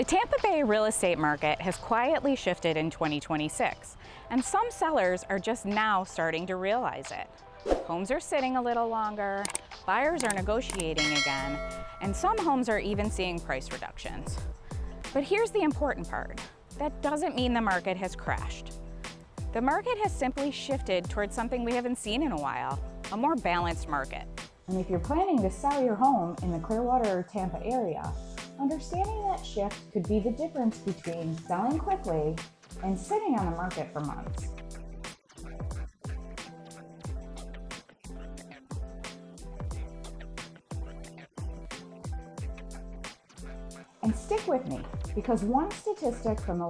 The Tampa Bay real estate market has quietly shifted in 2026, and some sellers are just now starting to realize it. Homes are sitting a little longer, buyers are negotiating again, and some homes are even seeing price reductions. But here's the important part. That doesn't mean the market has crashed. The market has simply shifted towards something we haven't seen in a while, a more balanced market. And if you're planning to sell your home in the Clearwater or Tampa area, understanding that shift could be the difference between selling quickly and sitting on the market for months. And stick with me, because one statistic from the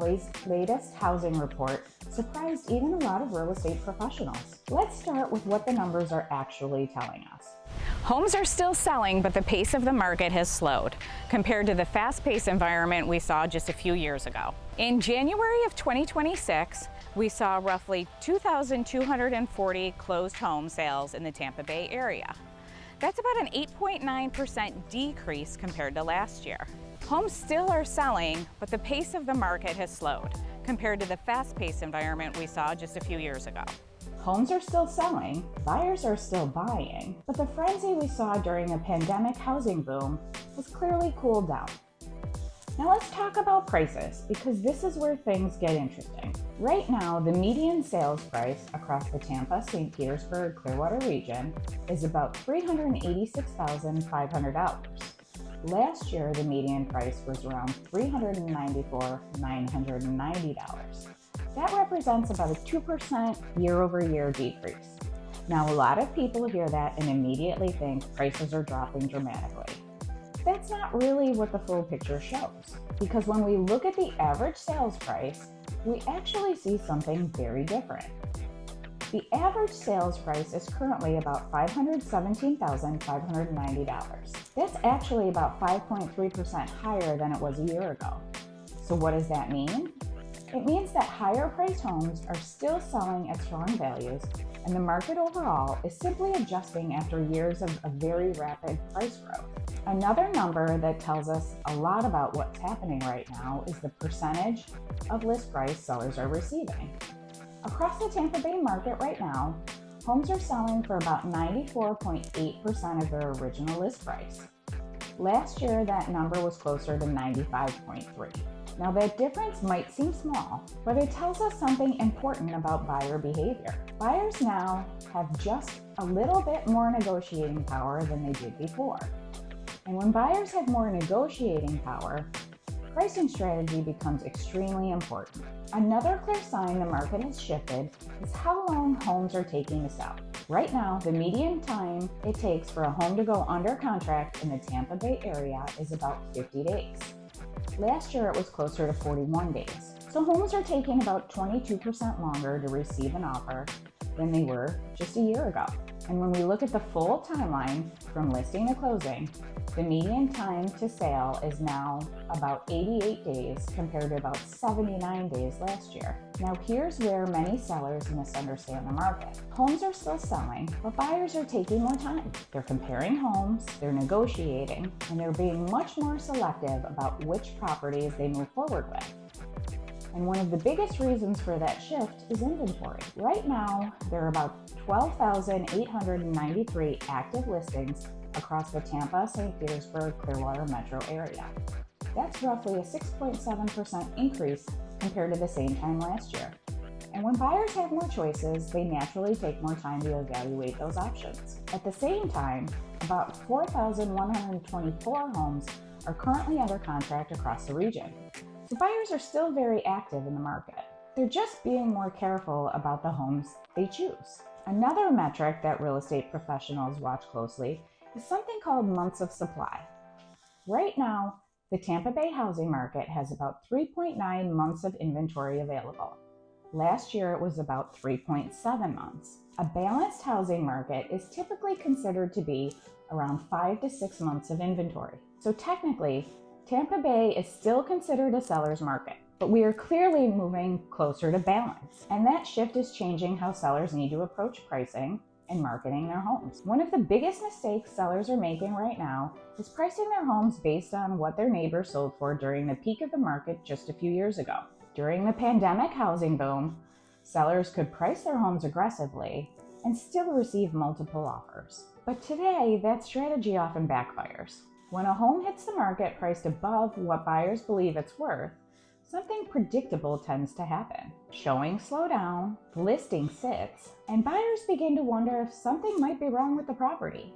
latest housing report surprised even a lot of real estate professionals. Let's start with what the numbers are actually telling us. Homes are still selling, but the pace of the market has slowed compared to the fast-paced environment we saw just a few years ago. In January of 2026, we saw roughly 2,240 closed home sales in the Tampa Bay area. That's about an 8.9% decrease compared to last year. Homes still are selling, but the pace of the market has slowed compared to the fast-paced environment we saw just a few years ago. Homes are still selling, buyers are still buying, but the frenzy we saw during a pandemic housing boom has clearly cooled down. Now let's talk about prices, because this is where things get interesting. Right now, the median sales price across the Tampa, St. Petersburg, Clearwater region is about $386,500. Last year, the median price was around $394,990. That represents about a 2% year-over-year decrease. Now, a lot of people hear that and immediately think prices are dropping dramatically. That's not really what the full picture shows, because when we look at the average sales price, we actually see something very different. The average sales price is currently about $517,590. That's actually about 5.3% higher than it was a year ago. So what does that mean? It means that higher priced homes are still selling at strong values, and the market overall is simply adjusting after years of a very rapid price growth. Another number that tells us a lot about what's happening right now is the percentage of list price sellers are receiving. Across the Tampa Bay market right now, homes are selling for about 94.8% of their original list price. Last year, that number was closer to 95.3%. Now that difference might seem small, but it tells us something important about buyer behavior. Buyers now have just a little bit more negotiating power than they did before. And when buyers have more negotiating power, pricing strategy becomes extremely important. Another clear sign the market has shifted is how long homes are taking to sell. Right now, the median time it takes for a home to go under contract in the Tampa Bay area is about 50 days. Last year, it was closer to 41 days. So homes are taking about 22% longer to receive an offer than they were just a year ago. And when we look at the full timeline from listing to closing, the median time to sale is now about 88 days compared to about 79 days last year. Now here's where many sellers misunderstand the market. Homes are still selling, but buyers are taking more time. They're comparing homes, they're negotiating, and they're being much more selective about which properties they move forward with. And one of the biggest reasons for that shift is inventory. Right now, there are about 12,893 active listings across the Tampa, St. Petersburg, Clearwater metro area. That's roughly a 6.7% increase compared to the same time last year. And when buyers have more choices, they naturally take more time to evaluate those options. At the same time, about 4,124 homes are currently under contract across the region. So buyers are still very active in the market. They're just being more careful about the homes they choose. Another metric that real estate professionals watch closely is something called months of supply. Right now, the Tampa Bay housing market has about 3.9 months of inventory available. Last year, it was about 3.7 months. A balanced housing market is typically considered to be around 5 to 6 months of inventory. So technically, Tampa Bay is still considered a seller's market, but we are clearly moving closer to balance. And that shift is changing how sellers need to approach pricing and marketing their homes. One of the biggest mistakes sellers are making right now is pricing their homes based on what their neighbors sold for during the peak of the market just a few years ago. During the pandemic housing boom, sellers could price their homes aggressively and still receive multiple offers. But today, that strategy often backfires. When a home hits the market priced above what buyers believe it's worth, something predictable tends to happen. Showings slow down, the listing sits, and buyers begin to wonder if something might be wrong with the property.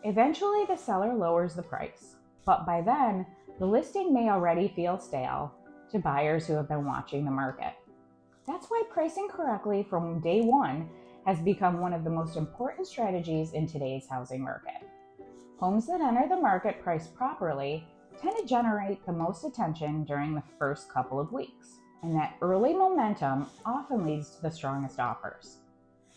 Eventually, the seller lowers the price, but by then, the listing may already feel stale to buyers who have been watching the market. That's why pricing correctly from day one has become one of the most important strategies in today's housing market. Homes that enter the market priced properly tend to generate the most attention during the first couple of weeks, and that early momentum often leads to the strongest offers.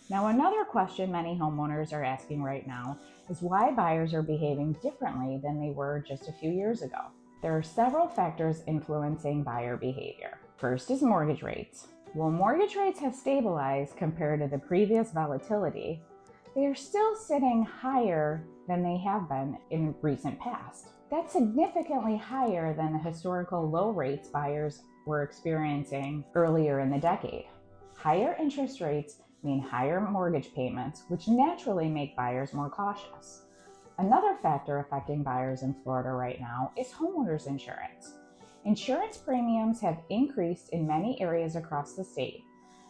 Now, another question many homeowners are asking right now is why buyers are behaving differently than they were just a few years ago. There are several factors influencing buyer behavior. First is mortgage rates. While mortgage rates have stabilized compared to the previous volatility, they are still sitting higher than they have been in recent past. That's significantly higher than the historical low rates buyers were experiencing earlier in the decade. Higher interest rates mean higher mortgage payments, which naturally make buyers more cautious. Another factor affecting buyers in Florida right now is homeowners insurance. Insurance premiums have increased in many areas across the state,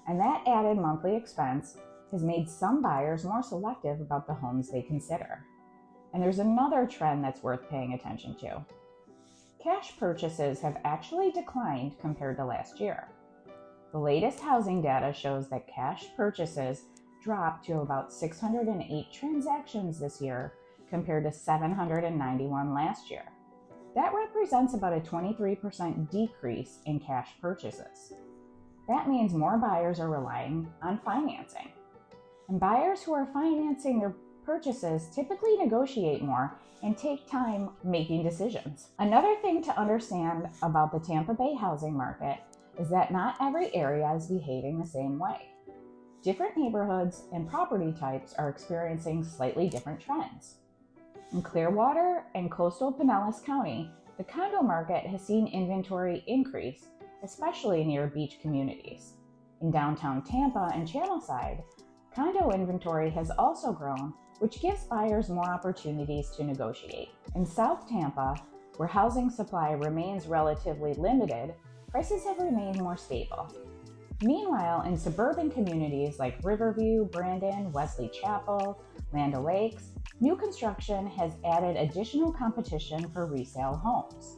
and that added monthly expense has made some buyers more selective about the homes they consider. And there's another trend that's worth paying attention to. Cash purchases have actually declined compared to last year. The latest housing data shows that cash purchases dropped to about 608 transactions this year compared to 791 last year. That represents about a 23% decrease in cash purchases. That means more buyers are relying on financing. And buyers who are financing their purchases typically negotiate more and take time making decisions. Another thing to understand about the Tampa Bay housing market is that not every area is behaving the same way. Different neighborhoods and property types are experiencing slightly different trends. In Clearwater and coastal Pinellas County, the condo market has seen inventory increase, especially near beach communities. In downtown Tampa and Channelside, condo inventory has also grown, which gives buyers more opportunities to negotiate. In South Tampa, where housing supply remains relatively limited, prices have remained more stable. Meanwhile, in suburban communities like Riverview, Brandon, Wesley Chapel, Land O'Lakes, new construction has added additional competition for resale homes.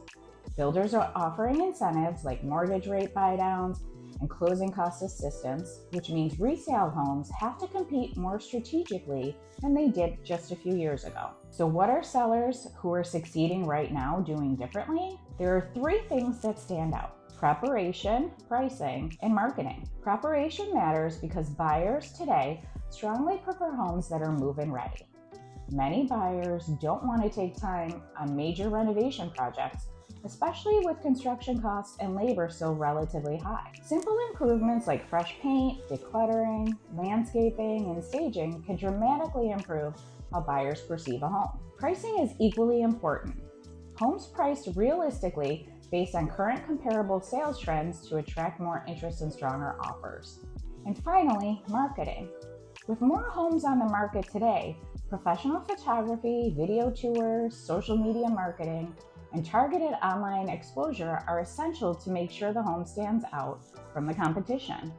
Builders are offering incentives like mortgage rate buydowns and closing cost assistance, which means resale homes have to compete more strategically than they did just a few years ago. So what are sellers who are succeeding right now doing differently? There are three things that stand out: preparation, pricing, and marketing. Preparation matters because buyers today strongly prefer homes that are move-in ready. Many buyers don't want to take time on major renovation projects, especially with construction costs and labor still relatively high. Simple improvements like fresh paint, decluttering, landscaping, and staging can dramatically improve how buyers perceive a home. Pricing is equally important. Homes priced realistically based on current comparable sales trends to attract more interest and stronger offers. And finally, marketing. With more homes on the market today, professional photography, video tours, social media marketing, and targeted online exposure are essential to make sure the home stands out from the competition.